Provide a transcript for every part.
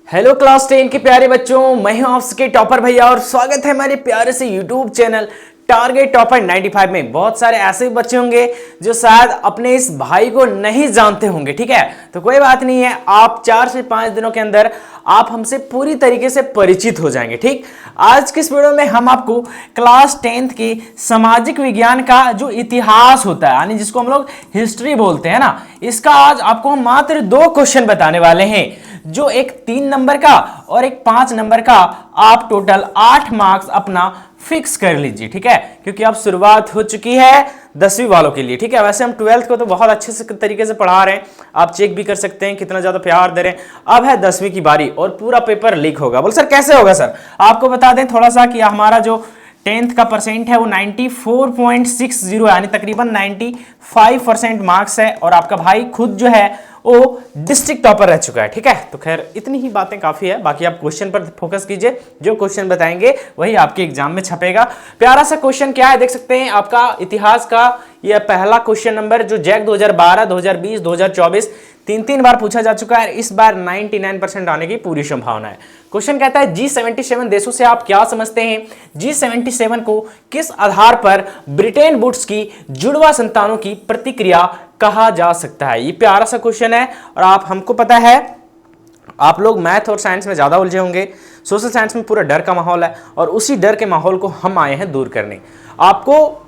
Hello class 10 के प्यारे बच्चों, मैं हूं आपके टॉपर भैया और स्वागत है हमारे प्यारे से यूट्यूब चैनल टारगेट टॉपर 95 में। बहुत सारे ऐसे भी बच्चे होंगे जो शायद अपने इस भाई को नहीं जानते होंगे, ठीक है। तो कोई बात नहीं है, आप 4 से 5 दिनों के अंदर आप हमसे पूरी तरीके से परिचित हो जाएंगे, ठीक। आज के इस वीडियो में हम आपको क्लास 10th की सामाजिक विज्ञान का जो इतिहास होता है, यानी जिसको हम लोग हिस्ट्री बोलते हैं ना, इसका आज आपको हम मात्र 2 क्वेश्चन बताने वाले हैं, जो एक 3 नंबर का और एक 5 नंबर का। आप टोटल 8 मार्क्स अपना फिक्स कर लीजिए, ठीक है, क्योंकि अब शुरुआत हो चुकी है 10वीं वालों के लिए, ठीक है। वैसे हम 12th को तो बहुत अच्छे से तरीके से पढ़ा रहे हैं, आप चेक भी कर सकते हैं कितना ज्यादा प्यार दे रहे हैं। अब है 10वीं की बारी और पूरा पेपर लीक होगा। बोल सर कैसे होगा? सर आपको बता दें थोड़ा सा कि हमारा जो 10th का परसेंट है वो 94.60 यानी तकरीबन 95% मार्क्स है, और आपका भाई खुद जो है वो डिस्ट्रिक्ट टॉपर रह चुका है, ठीक है। तो खैर इतनी ही बातें काफी है, बाकी आप क्वेश्चन पर फोकस कीजिए। जो क्वेश्चन बताएंगे वही आपके एग्जाम में छपेगा। प्यारा सा क्वेश्चन क्या है देख सकते हैं, आपका इतिहास का यह पहला क्वेश्चन नंबर जो जैक 2012, 2020, 2024 तीन बार पूछा जा चुका है। इस बार 99% आने की पूरी संभावना है। क्वेश्चन कहता है G77 देशों से आप क्या समझते हैं? G77 को किस आधार पर ब्रिटेन वुड्स की जुड़वा संतानों की प्रतिक्रिया कहा जा सकता है? ये प्यारा सा क्वेश्चन है, और आप हमको पता है आप लोग मैथ और साइंस में ज्यादा उलझे होंगे। सोशल साइंस में पूरा डर का माहौल है, और उसी डर के माहौल को हम आए हैं दूर करने। आपको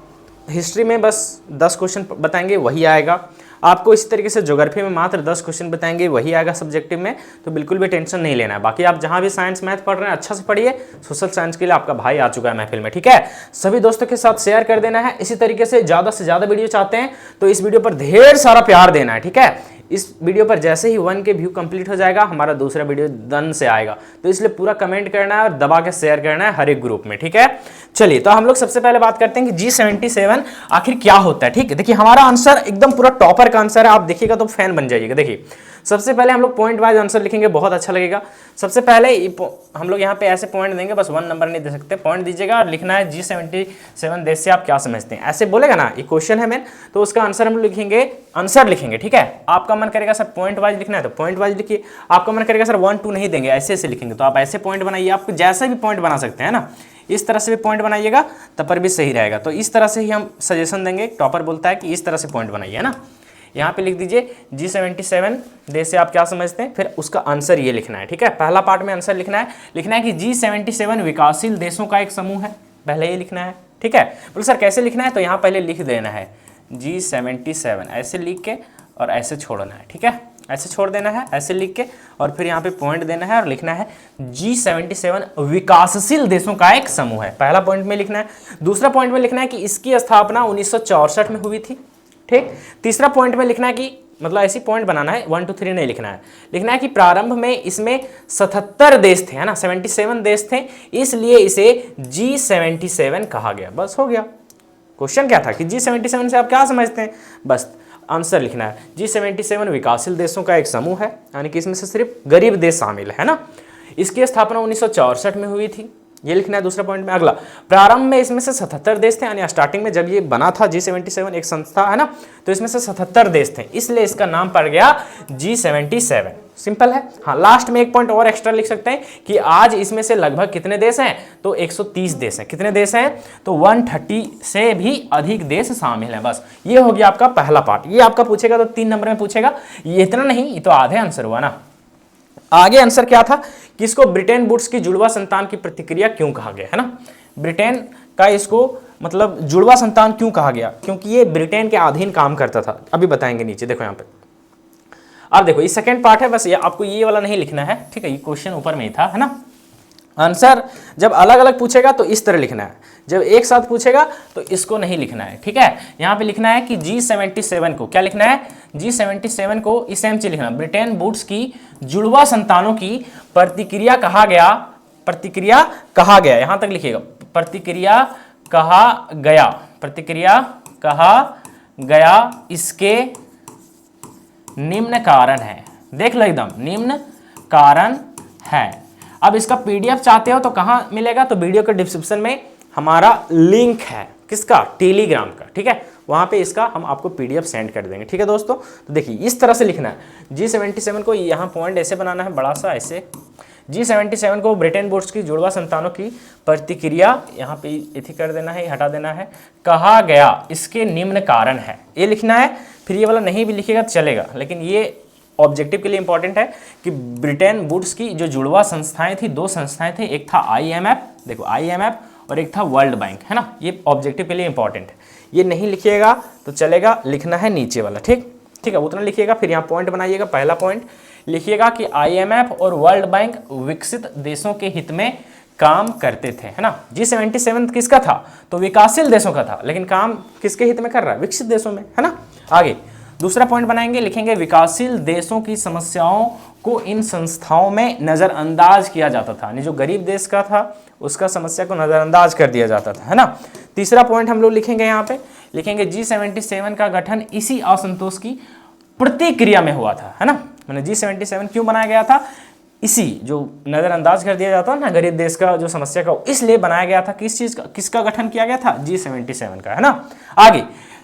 हिस्ट्री में बस 10 क्वेश्चन बताएंगे वही आएगा, आपको इसी तरीके से ज्योग्राफी में मात्र 10 क्वेश्चन बताएंगे वही आएगा सब्जेक्टिव में, तो बिल्कुल भी टेंशन नहीं लेना है। बाकी आप जहां भी साइंस मैथ पढ़ रहे हैं अच्छा से पढ़िए। सोशल साइंस के लिए आपका भाई आ चुका है महफिल में, ठीक है। सभी दोस्तों के साथ शेयर कर देना है। इसी तरीके से ज्यादा वीडियो चाहते हैं तो इस वीडियो पर ढेर सारा प्यार देना है, ठीक है। इस वीडियो पर जैसे ही 1 के व्यू कंप्लीट हो जाएगा हमारा दूसरा वीडियो डन से आएगा, तो इसलिए पूरा कमेंट करना है और दबा के शेयर करना है हर एक ग्रुप में, ठीक है। चलिए तो हम लोग सबसे पहले बात करते हैं कि G77 आखिर क्या होता है, ठीक है। देखिए हमारा आंसर एकदम पूरा टॉपर का आंसर है, आप देखिएगा तो फैन बन जाइएगा। देखिए सबसे पहले हम लोग पॉइंट वाइज आंसर लिखेंगे, बहुत अच्छा लगेगा। सबसे पहले हम लोग यहाँ पे ऐसे पॉइंट देंगे, बस 1 नंबर नहीं दे सकते, पॉइंट दीजिएगा और लिखना है G77 देश से आप क्या समझते हैं। ऐसे बोलेगा ना, ये क्वेश्चन है मेन, तो उसका आंसर हम लिखेंगे, आंसर लिखेंगे, ठीक है। आपका मन करेगा सर पॉइंट वाइज लिखना है तो पॉइंट वाइज लिखिए, आपका मन करेगा सर 1 2 नहीं देंगे ऐसे ऐसे लिखेंगे तो आप ऐसे पॉइंट बनाइए। आपको जैसे भी पॉइंट बना सकते हैं ना, इस तरह से भी पॉइंट बनाइएगा तब पर भी सही रहेगा। तो इस तरह से ही हम सजेशन देंगे। टॉपर बोलता है कि इस तरह से पॉइंट बनाइए, है ना। यहाँ पे लिख दीजिए G77 देश से आप क्या समझते हैं, फिर उसका आंसर ये लिखना है, ठीक है। पहला पार्ट में आंसर लिखना है कि G77 विकासशील देशों का एक समूह है, पहले ये लिखना है, ठीक है। बोलो सर कैसे लिखना है, तो यहाँ पहले लिख देना है G77 ऐसे लिख के और ऐसे छोड़ना है, ठीक है। ऐसे छोड़ देना है, ऐसे लिख के, और फिर यहाँ पे पॉइंट देना है और लिखना है G77 विकासशील देशों का एक समूह है। पहला पॉइंट में लिखना है। दूसरा पॉइंट में लिखना है कि इसकी स्थापना 1964 में हुई थी, ठीक। तीसरा पॉइंट में लिखना है कि मतलब ऐसी पॉइंट बनाना है, 1 2 3 नहीं लिखना है। लिखना है कि प्रारंभ में इसमें 77 देश थे, है ना, 77 देश थे, इसलिए इसे G77 कहा गया। बस हो गया। क्वेश्चन क्या था कि G77 से आप क्या समझते हैं, बस आंसर लिखना है। G77 विकासशील देशों का एक समूह है, यानी कि इसमें से सिर्फ गरीब देश शामिल है ना। इसकी स्थापना 1964 में हुई थी, ये लिखना है दूसरा पॉइंट में। अगला, प्रारंभ में इसमें से 77 देश थे, यानी स्टार्टिंग में जब ये बना था G77 एक संस्था है ना, तो इसमें से 77 देश थे, इसलिए इसका नाम पड़ गया G77। सिंपल है। हाँ, लास्ट में एक पॉइंट और एक्स्ट्रा लिख सकते हैं कि आज इसमें से लगभग कितने देश हैं, तो 130 देश हैं। कितने देश हैं, तो 130 से भी अधिक देश शामिल हैं। बस ये हो गया आपका पहला पार्ट। ये आपका पूछेगा तो 3 नंबर में पूछेगा, ये इतना नहीं, ये तो आधे आंसर हुआ ना। आगे आंसर क्या था कि इसको ब्रिटेन वुड्स की जुड़वा संतान की प्रतिक्रिया क्यों कहा गया, है ना। ब्रिटेन का इसको मतलब जुड़वा संतान क्यों कहा गया, क्योंकि ये ब्रिटेन के अधीन काम करता था। अभी बताएंगे नीचे, देखो यहाँ पे। अब देखो ये सेकंड पार्ट है, बस ये आपको ये वाला नहीं लिखना है, ठीक है। ये क्वेश्चन ऊपर में ही था, है ना। आंसर जब अलग अलग पूछेगा तो इस तरह लिखना है, जब एक साथ पूछेगा तो इसको नहीं लिखना है, ठीक है। यहाँ पे लिखना है कि G77 को क्या लिखना है, G77 को इस एम से लिखना, ब्रिटेन वुड्स की जुड़वा संतानों की प्रतिक्रिया कहा गया, प्रतिक्रिया कहा गया, यहां तक लिखिएगा, प्रतिक्रिया कहा गया, प्रतिक्रिया कहा गया, इसके निम्न कारण है। देख लो एकदम, निम्न कारण है। अब इसका पीडीएफ चाहते हो तो कहां मिलेगा, तो वीडियो के डिस्क्रिप्शन में हमारा लिंक है, किसका, टेलीग्राम का, ठीक है। वहां पे इसका हम आपको पीडीएफ सेंड कर देंगे, ठीक है दोस्तों। तो देखिए इस तरह से लिखना है G77 को, यहाँ पॉइंट ऐसे बनाना है बड़ा सा, ऐसे G77 को ब्रिटेन वुड्स की जुड़वा संतानों की प्रतिक्रिया, यहाँ पे इथी कर देना है, हटा देना है, कहा गया, इसके निम्न कारण है, ये लिखना है। फिर ये वाला नहीं भी लिखेगा तो चलेगा, लेकिन ये ऑब्जेक्टिव के लिए इंपॉर्टेंट है कि ब्रिटेन वुड्स की जो जुड़वा संस्थाएं थी, दो संस्थाएं थे, एक था IMF, देखो IMF, और एक था वर्ल्ड बैंक, है ना। ये ऑब्जेक्टिव के लिए इंपॉर्टेंट है, ये नहीं लिखिएगा तो चलेगा, लिखना है नीचे वाला, ठीक है, उतना लिखिएगा। फिर यहाँ पॉइंट बनाइएगा, पहला पॉइंट लिखिएगा कि IMF और वर्ल्ड बैंक विकसित देशों के हित में काम करते थे, है ना। G77 किसका था, तो विकासशील देशों का था, लेकिन काम किसके हित में कर रहा है, विकसित देशों में, है ना। आगे दूसरा पॉइंट बनाएंगे, लिखेंगे विकासशील देशों की समस्याओं को इन संस्थाओं में नजरअंदाज किया जाता था, यानी जो गरीब देश का था उसका समस्या को नजरअंदाज कर दिया जाता था, है ना। तीसरा पॉइंट हम लोग लिखेंगे, यहाँ पे लिखेंगे G77 का गठन इसी असंतोष की प्रतिक्रिया में हुआ था, है ना। मैंने G77 क्यों बनाया गया था, इसी जो नजरअंदाज कर दिया जाता है ना गरीब देश का जो समस्या का, इसलिए बनाया गया था। किस चीज का, किसका गठन किया गया था, G77 का, है ना। आगे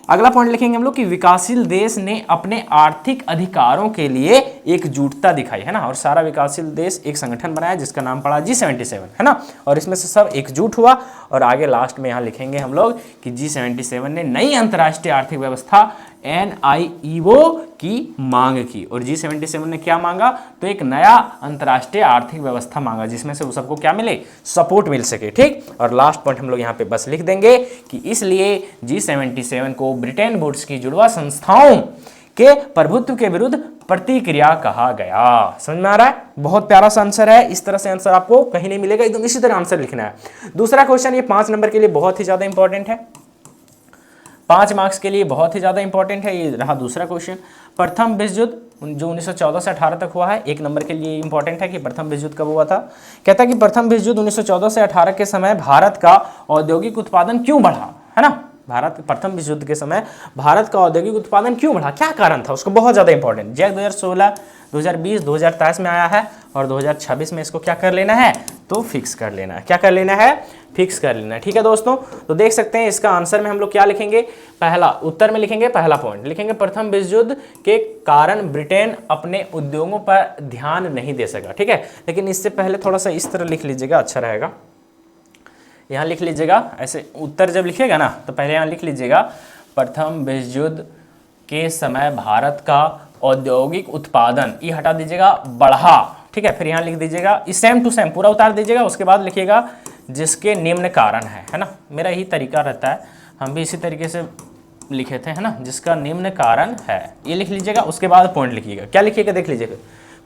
अगला पॉइंट लिखेंगे हम लोग कि विकासशील देश ने अपने आर्थिक अधिकारों के लिए एकजुटता दिखाई, है ना, और सारा विकासशील देश एक संगठन बनाया जिसका नाम पड़ा G77, है ना, और इसमें से सब एकजुट हुआ। और आगे लास्ट में यहाँ लिखेंगे हम लोग कि G77 ने नई अंतर्राष्ट्रीय आर्थिक व्यवस्था NIEO की मांग की, और G77 ने क्या मांगा, तो एक नया अंतर्राष्ट्रीय आर्थिक व्यवस्था मांगा जिसमें से वो सबको क्या मिले, सपोर्ट मिल सके, ठीक। और लास्ट पॉइंट हम लोग यहाँ पे बस लिख देंगे कि इसलिए G77 को ब्रिटेन वुड्स की जुड़वा संस्थाओं के प्रभुत्व के विरुद्ध प्रतिक्रिया कहा गया। समझ में आ रहा है, बहुत प्यारा सा आंसर है, इस तरह से आंसर आपको कहीं नहीं मिलेगा, एकदम इसी तरह आंसर लिखना है। दूसरा क्वेश्चन, ये 5 नंबर के लिए बहुत ही ज्यादा इंपॉर्टेंट है, 5 मार्क्स के लिए बहुत ही ज़्यादा इंपॉर्टेंट है। ये रहा दूसरा क्वेश्चन, प्रथम विश्व युद्ध जो 1914 से 18 तक हुआ है, 1 नंबर के लिए इंपॉर्टेंट है कि प्रथम विश्व युद्ध कब हुआ था। कहता है कि प्रथम विश्व युद्ध 1914 से 18 के समय भारत का औद्योगिक उत्पादन क्यों बढ़ा, है ना। प्रथम विश्व युद्ध के समय भारत का औद्योगिक उत्पादन क्यों बढ़ा, क्या कारण था उसको, बहुत ज़्यादा इंपॉर्टेंट। जैक 2016, 2020, 2023 में आया है, और 2026 में इसको क्या कर लेना है, तो फिक्स कर लेना है। क्या कर लेना है, फिक्स कर लेना है, ठीक है दोस्तों। तो देख सकते हैं इसका आंसर में हम लोग क्या लिखेंगे, पहला उत्तर में लिखेंगे, पहला पॉइंट लिखेंगे प्रथम विश्व युद्ध के कारण ब्रिटेन अपने उद्योगों पर ध्यान नहीं दे सका, ठीक है। लेकिन इससे पहले थोड़ा सा इस तरह लिख लीजिएगा, अच्छा रहेगा। यहाँ लिख लीजिएगा, ऐसे उत्तर जब लिखिएगा ना तो पहले यहाँ लिख लीजिएगा प्रथम विश्व युद्ध के समय भारत का औद्योगिक उत्पादन, ये हटा दीजिएगा, बढ़ा, ठीक है। फिर यहाँ लिख दीजिएगा, इस सेम टू सेम पूरा उतार दीजिएगा, उसके बाद लिखिएगा जिसके निम्न कारण है ना। मेरा यही तरीका रहता है, हम भी इसी तरीके से लिखे थे, है ना, जिसका निम्न कारण है, ये लिख लीजिएगा। उसके बाद पॉइंट लिखिएगा, क्या लिखिएगा देख लीजिएगा,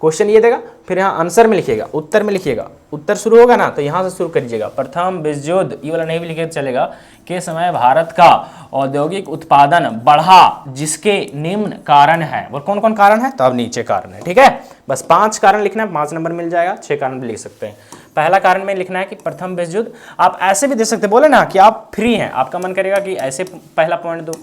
क्वेश्चन ये देगा, फिर यहाँ आंसर में लिखिएगा, उत्तर में लिखिएगा, उत्तर शुरू होगा ना तो यहाँ से शुरू करिएगा, प्रथम विश्व युद्ध, ये वाला नहीं भी लिखे तो चलेगा, के समय भारत का औद्योगिक उत्पादन बढ़ा जिसके निम्न कारण है। और कौन कौन कारण है, तो अब नीचे कारण है, ठीक है। बस 5 कारण लिखना है, 5 नंबर मिल जाएगा, 6 कारण भी लिख सकते हैं। पहला कारण में लिखना है कि प्रथम विश्व युद्ध, आप ऐसे भी दे सकते, बोले ना कि आप फ्री हैं, आपका मन करेगा कि ऐसे पहला पॉइंट दो,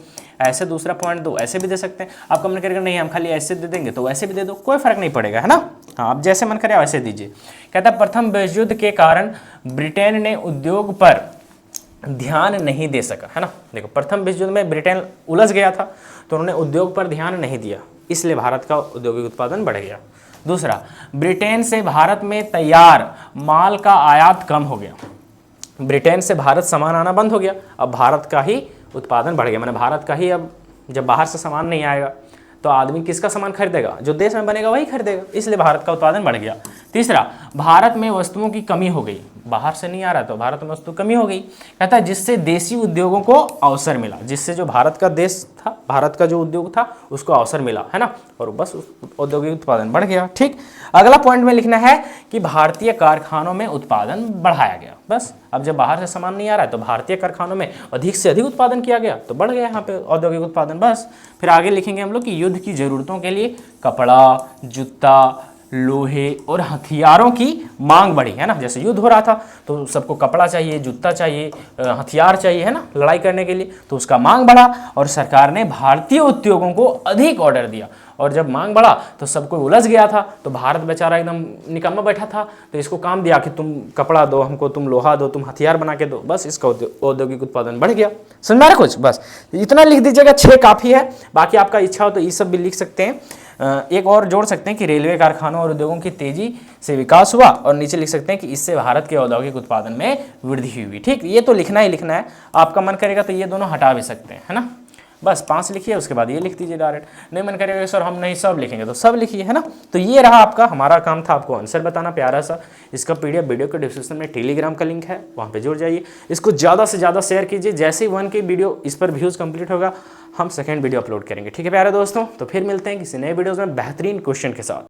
ऐसे दूसरा पॉइंट दो, ऐसे भी दे सकते हैं। आपका मन करेगा नहीं हम खाली ऐसे दे देंगे तो वैसे भी दे दो, कोई फर्क नहीं पड़ेगा, है ना। हाँ, आप जैसे मन करे वैसे दीजिए। कहता है प्रथम विश्व युद्ध के कारण ब्रिटेन ने उद्योग पर ध्यान नहीं दे सका, है ना। देखो प्रथम विश्व युद्ध में ब्रिटेन उलझ गया था तो उन्होंने उद्योग पर ध्यान नहीं दिया, इसलिए भारत का औद्योगिक उत्पादन बढ़ गया। दूसरा, ब्रिटेन से भारत में तैयार माल का आयात कम हो गया, ब्रिटेन से भारत सामान आना बंद हो गया, अब भारत का ही उत्पादन बढ़ गया, मैंने भारत का ही, अब जब बाहर से सामान नहीं आएगा तो आदमी किसका सामान खरीदेगा, जो देश में बनेगा वही खरीदेगा, इसलिए भारत का उत्पादन बढ़ गया। तीसरा, भारत में वस्तुओं की कमी हो गई, बाहर से नहीं आ रहा तो भारत में वस्तु कमी हो गई। कहता है जिससे देसी उद्योगों को अवसर मिला, जिससे जो भारत का देश था, भारत का जो उद्योग था उसको अवसर मिला, है ना, और बस औद्योगिक उत्पादन बढ़ गया, ठीक। अगला पॉइंट में लिखना है कि भारतीय कारखानों में उत्पादन बढ़ाया गया, बस अब जब बाहर से सामान नहीं आ रहा है तो भारतीय कारखानों में अधिक से अधिक उत्पादन किया गया तो बढ़ गया यहाँ पे औद्योगिक उत्पादन, बस। फिर आगे लिखेंगे हम लोग कि युद्ध की जरूरतों के लिए कपड़ा, जूता, लोहे और हथियारों की मांग बढ़ी, है ना। जैसे युद्ध हो रहा था तो सबको कपड़ा चाहिए, जूता चाहिए, हथियार चाहिए, है ना, लड़ाई करने के लिए, तो उसका मांग बढ़ा और सरकार ने भारतीय उद्योगों को अधिक ऑर्डर दिया। और जब मांग बढ़ा तो सब कोई उलझ गया था, तो भारत बेचारा एकदम निकम्मा बैठा था, तो इसको काम दिया कि तुम कपड़ा दो हमको, तुम लोहा दो, तुम हथियार बना के दो, बस इसका औद्योगिक उत्पादन बढ़ गया। समझ में आ रहा कुछ, बस इतना लिख दीजिएगा, 6 काफ़ी है, बाकी आपका इच्छा हो तो ये सब भी लिख सकते हैं। एक और जोड़ सकते हैं कि रेलवे कारखानों और उद्योगों की तेजी से विकास हुआ, और नीचे लिख सकते हैं कि इससे भारत के औद्योगिक उत्पादन में वृद्धि हुई। ठीक, ये तो लिखना ही लिखना है, आपका मन करेगा तो ये दोनों हटा भी सकते हैं, है ना। बस 5 लिखिए, उसके बाद ये लिख दीजिए डायरेक्ट। नहीं मन करेगा सर हम नहीं सब लिखेंगे, तो सब लिखिए, है ना। तो ये रहा आपका, हमारा काम था आपको आंसर बताना प्यारा सा। इसका पीडीएफ वीडियो के डिस्क्रिप्शन में टेलीग्राम का लिंक है, वहाँ पे जुड़ जाइए। इसको ज़्यादा से ज़्यादा शेयर कीजिए, जैसे ही 1 की वीडियो इस पर व्यूज़ कंप्लीट होगा हम सेकेंड वीडियो अपलोड करेंगे। ठीक है प्यारे दोस्तों, तो फिर मिलते हैं किसी नए वीडियोज़ में बेहतरीन क्वेश्चन के साथ।